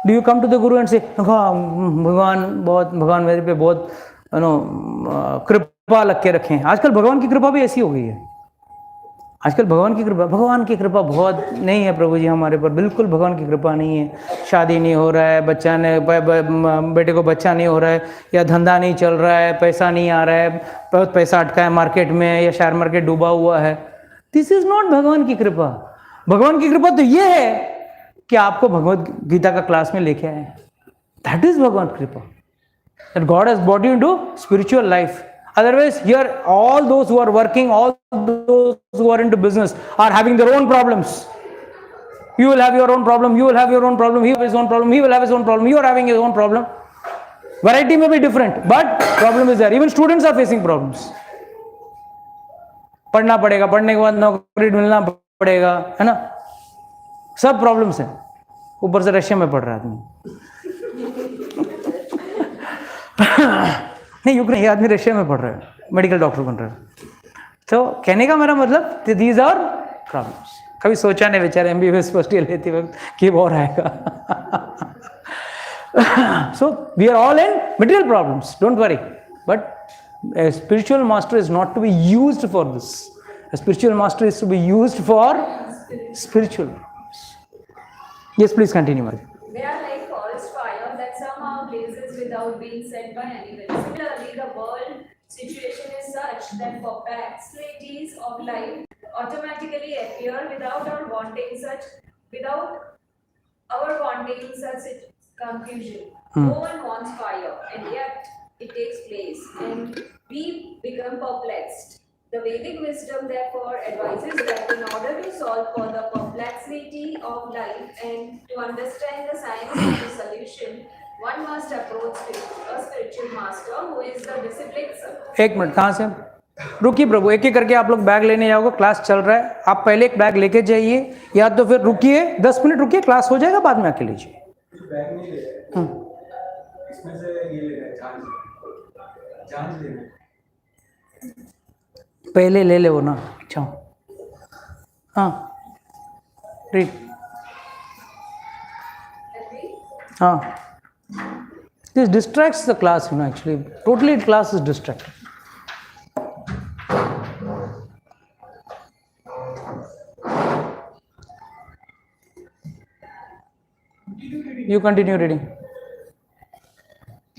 do you come to the Guru and say, भगवान मेरे पे बहुत कृपा लग के रखे हैं. आजकल भगवान की कृपा भी ऐसी हो गई है. आजकल भगवान की कृपा बहुत नहीं है प्रभु जी हमारे पर. बिल्कुल भगवान की कृपा नहीं है. शादी नहीं हो रहा है, बेटे को बच्चा नहीं हो रहा है, या धंधा नहीं चल रहा है, पैसा नहीं आ रहा है, बहुत पैसा अटका है मार्केट में, या शेयर मार्केट डूबा हुआ है. दिस इज नॉट भगवान की कृपा. भगवान की कृपा तो ये है कि आपको भगवद गीता का क्लास में लेके आए. दैट इज भगवान कृपा. That God has brought you into spiritual life. Otherwise, here all those who are working, all those who are into business are having their own problems. You will have your own problem. You will have your own problem. He will have his own problem. He will have his own problem. You are having his own problem. Variety may be different, but problem is there. Even students are facing problems. पढ़ना पड़ेगा, पढ़ने के बाद नौकरी मिलना पड़ेगा, है ना. सब प्रॉब्लम्स हैं. ऊपर से रशिया में पढ़ रहा है आदमी. नहीं, यूक्रेन, ये आदमी रशिया में पढ़ रहा है, मेडिकल डॉक्टर बन रहा है. तो कहने का मेरा मतलब दीज आर प्रॉब्लम्स. कभी सोचा नहीं बेचारे MBBS फर्स्ट ईयर लेते वक्त कि और आएगा. So we are all in material problems, don't worry. But a spiritual master is not to be used for this. A spiritual master is to be used for spiritual problems. Yes, please continue, Madhu. They are like forest fire that somehow blazes without being set by anyone. Similarly, the world situation is such that perplexities of life automatically appear without our wanting such confusion. No one wants fire, and yet it takes place, and we become perplexed. The Vedic wisdom therefore advises that in order to solve for the perplexity of life and to understand the science of the solution, one must approach a spiritual master who is the disciplic. एक minute, कहाँ से? रुकिए प्रभु, एक एक करके आप लोग bag लेने जाओगे, क्लास चल रहा है. आप पहले एक बैग लेके जाइए, या तो फिर रुकिए 10 मिनट रुकिए, क्लास हो जाएगा, बाद में आके लीजिए. बैग नहीं ले रहे, इसमें से ये ले रहे हैं, जांच ले रहे हैं. पहले ले ले वो ना. अच्छा, हाँ, रीड. हाँ, this distracts the class, actually. Totally class is distracted. You continue reading.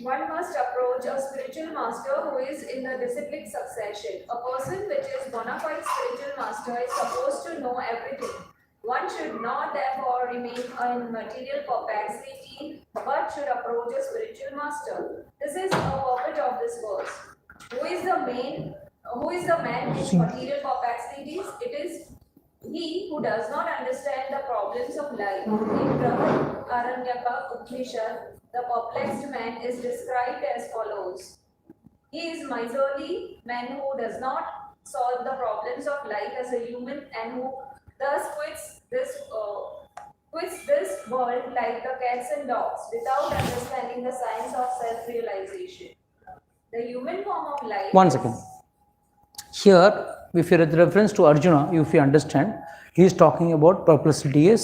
One must approach a spiritual master who is in the disciplic succession. A person which is bona fide spiritual master is supposed to know everything. One should not therefore remain in material perplexity, but should approach a spiritual master. This is a purport of this verse. Who is the man in material perplexities? It is he who does not understand the problems of life. In Aranyaka Upanishad, the perplexed man is described as follows. He is miserly man who does not solve the problems of life as a human and who thus quits this world like the cats and dogs without understanding the science of self-realization. The human form of life. One second. Here, if you reference to Arjuna, if you understand, he is talking about perplexity.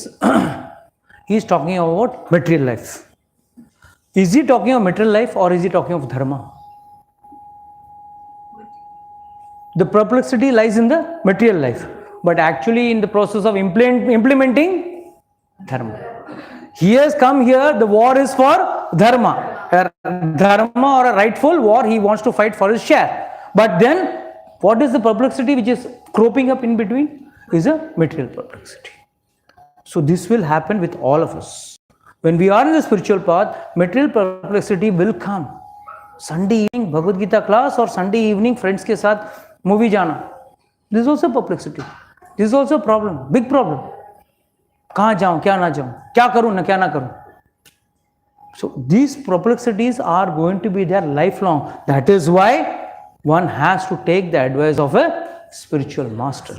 He is talking about material life. Is he talking of material life or is he talking of dharma? The perplexity lies in the material life, but actually in the process of implementing dharma. He has come here, the war is for dharma. Dharma or a rightful war, he wants to fight for his share. But then, what is the perplexity which is cropping up in between? Is a material perplexity. So this will happen with all of us. When we are in the spiritual path, material perplexity will come. Sunday evening Bhagavad Gita class or Sunday evening friends के साथ movie जाना. This is also perplexity. This is also a problem, big problem. कहाँ जाऊँ, क्या ना जाऊँ, क्या करूँ ना क्या ना करूँ. So these perplexities are going to be there lifelong. That is why one has to take the advice of a spiritual master.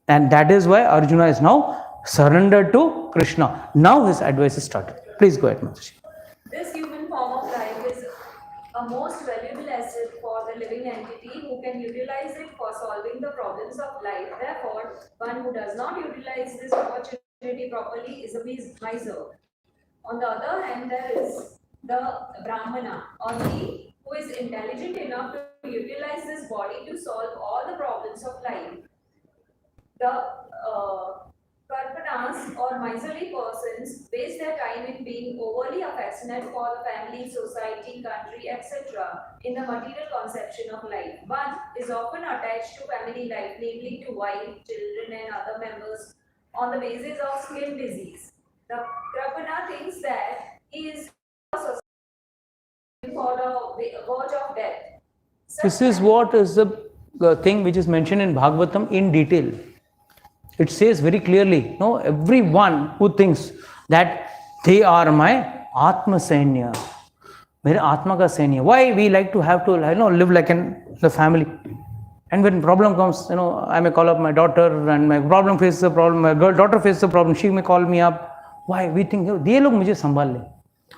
And that is why Arjuna is now surrendered to Krishna. Now his advice is started. Please go ahead, Mataji. This human form of life is a most valuable asset for the living entity who can utilize it for solving the problems of life. Therefore, one who does not utilize this opportunity properly is a miser. On the other hand, there is the Brahmana, or he who is intelligent enough to utilize this body to solve all the problems of life. The Karpanas Prapanas or miserly persons waste their time in being overly affectionate for the family, society, country, etc. in the material conception of life. One is often attached to family life, namely to wife, children, and other members, on the basis of skin disease. The Prapana thinks that he is for the verge of death. This is what is the thing which is mentioned in Bhagavatam in detail. It says very clearly, no, everyone who thinks that they are my Atma Sainya, mere Atma ka Sainya. Why we like to have to, live like in the family. And when problem comes, I may call up my daughter and my problem faces a problem, my daughter faces a problem, she may call me up. Why? We think, ये लोग मुझे संभाल ले.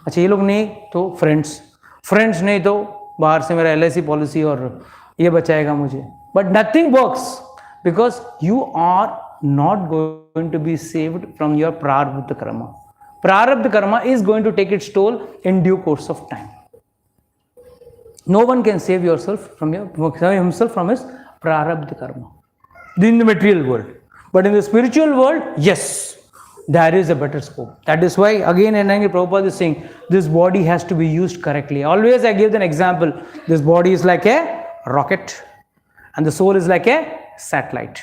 अच्छा ये लोग नहीं तो फ्रेंड्स नहीं तो बाहर से मेरा LIC पॉलिसी और ये बचाएगा मुझे. But nothing works because you are not going to be saved from your prarabdha karma. Prarabdha karma is going to take its toll in due course of time. No one can save himself from his prarabdha karma in the material world. But in the spiritual world, yes, there is a better scope. That is why again and again Prabhupada is saying this body has to be used correctly. Always I give an example. This body is like a rocket and the soul is like a satellite.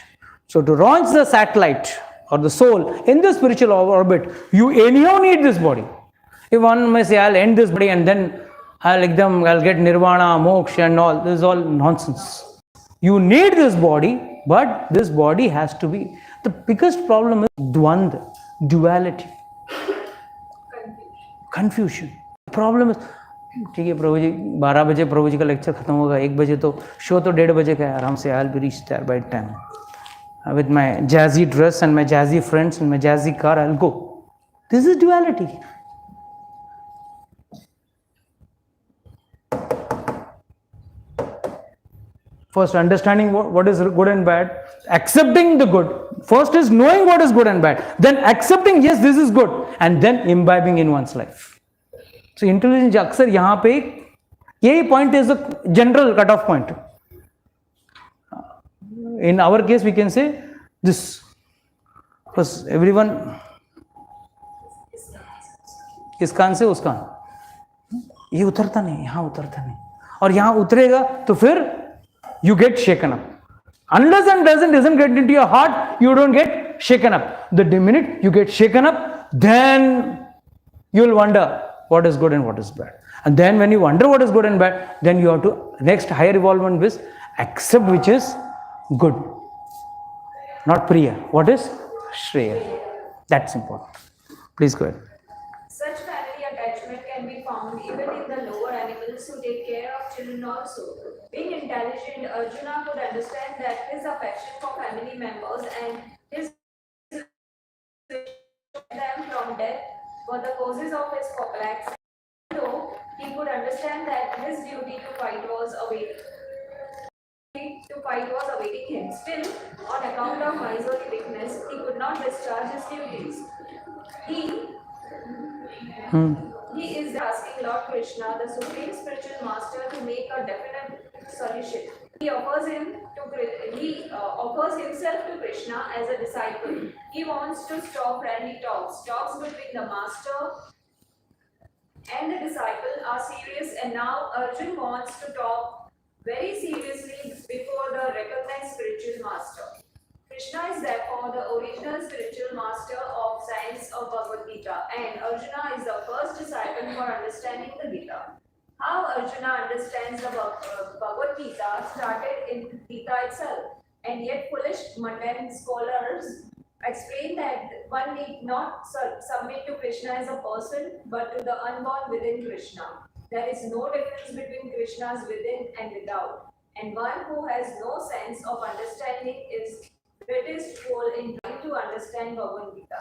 So to launch the satellite or the soul in the spiritual orbit, you anyhow need this body. If one may say, I'll end this body and then I'll get nirvana, moksha and all, this is all nonsense. You need this body, but this body has to be. The biggest problem is dvandva, duality, confusion. The problem is, ठीक है प्रभु जी 12 बजे प्रभु जी का lecture खत्म होगा 1 बजे तो show तो 1:30 बजे का है आराम से I'll be reached there by 10 with my jazzy dress and my jazzy friends and my jazzy car I'll go. This is duality. First understanding what is good and bad, accepting the good. First is knowing what is good and bad, then accepting yes this is good and then imbibing in one's life. So intelligence अक्सर यहाँ पे यही point is a general cut-off point. In our case we can say this because everyone इस कान से उस कान ये उतरता नहीं यहाँ उतरता नहीं और यहाँ उतरेगा तो फिर you get shaken up. Unless and doesn't get into your heart, you don't get shaken up. The minute you get shaken up, then you'll wonder what is good and what is bad. And then when you wonder what is good and bad, then you have to, next higher evolvement is accept which is good. Not Priya. What is Shreya? That's important. Please go ahead. Such family attachment can be found even in the lower animals who take care of children also. Being intelligent, Arjuna could understand that his affection for family members and his them from death were the causes of his perplexity. Though he could understand that his duty to fight was awaiting him. Still, on account of miserly weakness, he could not discharge his duties. He is asking Lord Krishna, the Supreme Spiritual Master, to make a definite solution. He offers himself to Krishna as a disciple. He wants to stop friendly talks. Talks between the Master and the disciple are serious, and now Arjun wants to talk very seriously before the recognized spiritual master. Krishna is therefore the original spiritual master of science of Bhagavad Gita, and Arjuna is the first disciple for understanding the Gita. How Arjuna understands the Bhagavad Gita started in Gita itself, and yet foolish mundane scholars explain that one need not submit to Krishna as a person, but to the unborn within Krishna. There is no difference between Krishna's within and without, and one who has no sense of understanding is greatest fool in trying to understand Bhagavad Gita.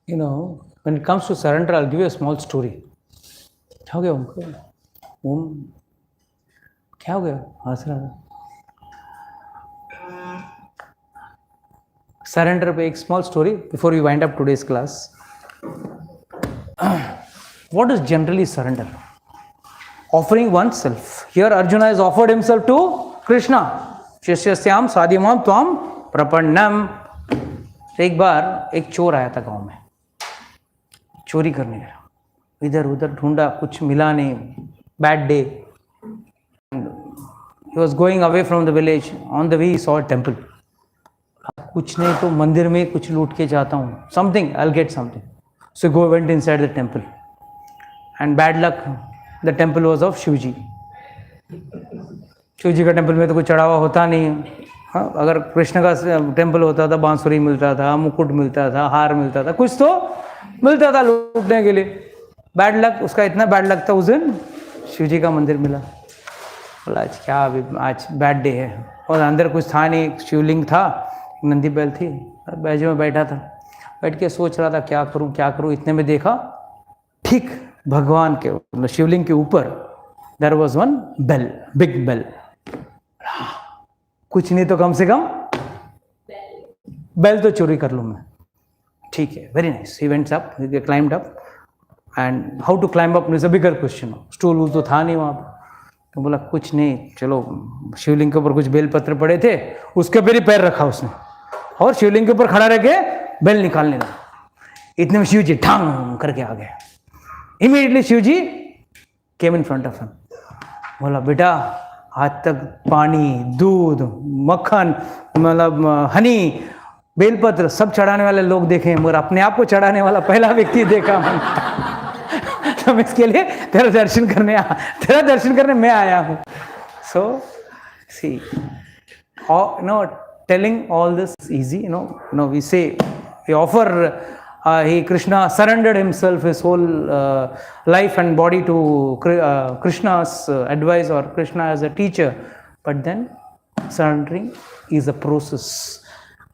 You know, when it comes to surrender, I'll give you a small story. क्या हो गया उनको? क्या हो गया? हंस रहा था. Surrender पे एक small story before we wind up today's class. What is generally surrender? Offering oneself. Here Arjuna has offered himself to Krishna. Shishyasyam sadhyamam tvam prapannam. एक बार एक चोर आया था गांव में, चोरी करने गया, इधर उधर ढूंढा, कुछ मिला नहीं, bad day. He was going away from the village. On the way he saw a temple. कुछ नहीं तो मंदिर में कुछ लूट के जाता हूँ, something, I'll get something. So go went inside the temple. And bad luck, the temple was of Shivji. Shivji का टेम्पल में तो कुछ चढ़ावा होता नहीं. हाँ, अगर कृष्ण का टेम्पल होता था, बांसुरी मिलता था, मुकुट मिलता था, हार मिलता था, कुछ तो मिलता था लूटने के लिए. बैड लक, उसका इतना बैड लक था, उस दिन शिवजी का मंदिर मिला. बोला आज क्या, अभी आज बैड डे है. और अंदर कुछ था नहीं, शिवलिंग था, नंदी बैल थी, बैजू में बैठा था, बैठ के सोच रहा था क्या करूं. इतने में देखा ठीक भगवान के शिवलिंग के ऊपर there was one bell, big bell. कुछ नहीं तो कम से कम बेल तो चोरी कर लूं मैं. ठीक है, very nice. He wents up, he climbed up. And how to climb up is a bigger question. Stool तो था नहीं वहाँ पर. तो बोला कुछ नहीं, चलो शिवलिंग के ऊपर कुछ बेलपत्र पड़े थे, उसके ऊपर ही पैर रखा उसने और शिवलिंग के ऊपर खड़ा रह के बेल निकालने लगा. इतने में शिवजी ठांग करके आ गए. Immediately Shivji came in front of him. बोला बेटा, आज तक पानी, दूध, मक्खन, मतलब हनी, बेलपत्र सब चढ़ाने वाले लोग देखे, मगर अपने आप को चढ़ाने वाला पहला व्यक्ति देखा मैंने. तो मैं इसके लिए तेरा दर्शन करने मैं आया हूँ. So see, no telling all this easy, no we say, we offer, Krishna surrendered himself, his whole life and body to Krishna's advice, or Krishna as a teacher. But then surrendering is a process.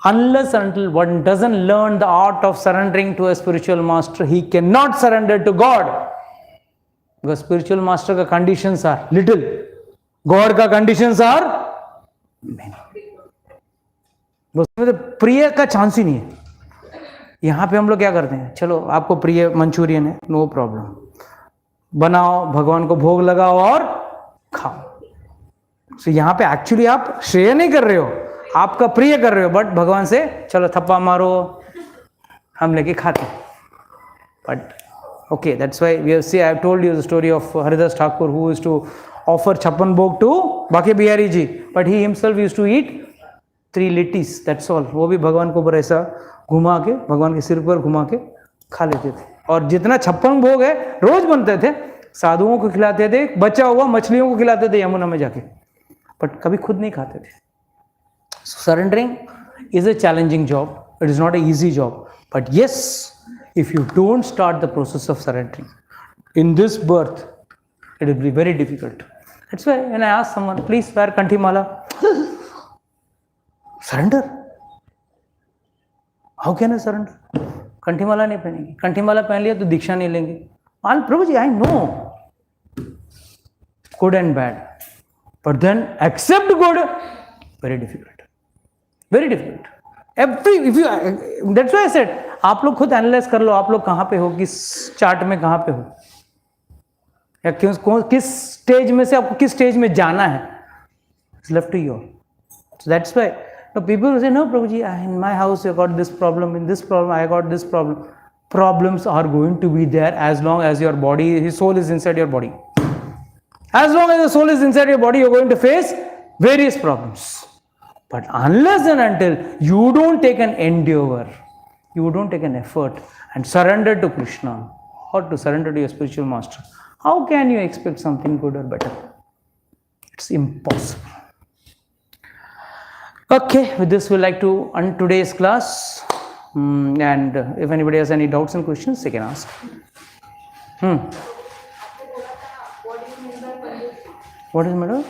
Unless until one doesn't learn the art of surrendering to a spiritual master, he cannot surrender to God. Because spiritual master ka conditions are little, God ka conditions are many. उसमें तो प्रिय का chance ही नहीं है. यहाँ पे हम लोग क्या करते हैं, चलो आपको प्रिय मंचूरियन है, नो प्रॉब्लम, बनाओ, भगवान को भोग लगाओ और खाओ. सो यहाँ पे एक्चुअली आप श्रेय नहीं कर रहे हो, आपका प्रिय कर रहे हो, बट भगवान से चलो थप्पा मारो, हम लेके खाते हैं. But okay, that's why we have see, I have told you the story of Haridas Thakur, who used to offer chappan bhog to Baki Bihari ji, but he himself used to eat 3 littis, that's all. वो भी भगवान को ऊपर ऐसा घुमा के, भगवान के सिर पर घुमा के खा लेते थे. और जितना छप्पन भोग है रोज बनते थे, साधुओं को खिलाते थे, बचा हुआ मछलियों को खिलाते थे यमुना में जाके, बट कभी खुद नहीं खाते थे. Surrendering is a challenging job, it is not an easy job, but yes, if you don't start the process of surrendering in this birth, it will be very difficult. That's why when I ask someone, please wear kanthi mala, surrender. How can I surrender? कंठी माला नहीं पहनेंगे, कंठी माला पहन लिया तो दीक्षा नहीं लेंगे. प्रभु जी, I know good and bad, but then accept good, very difficult, very difficult. That's why I said, आप लोग खुद एनालाइज कर लो, आप लोग कहाँ पे हो, किस चार्ट में कहाँ पे हो, या किस स्टेज में से आपको किस स्टेज में जाना है. It's left to you. So that's why people say, no Prabhuji, in my house I got this problem, in this problem I got this problem. Problems are going to be there as long as your body, his soul is inside your body. As long as the soul is inside your body, you're going to face various problems. But unless and until you don't take an endeavor, you don't take an effort and surrender to Krishna or to surrender to your spiritual master, how can you expect something good or better? It's impossible. Okay, with this we'd like to end today's class, and if anybody has any doubts and questions, they can ask. What is matter?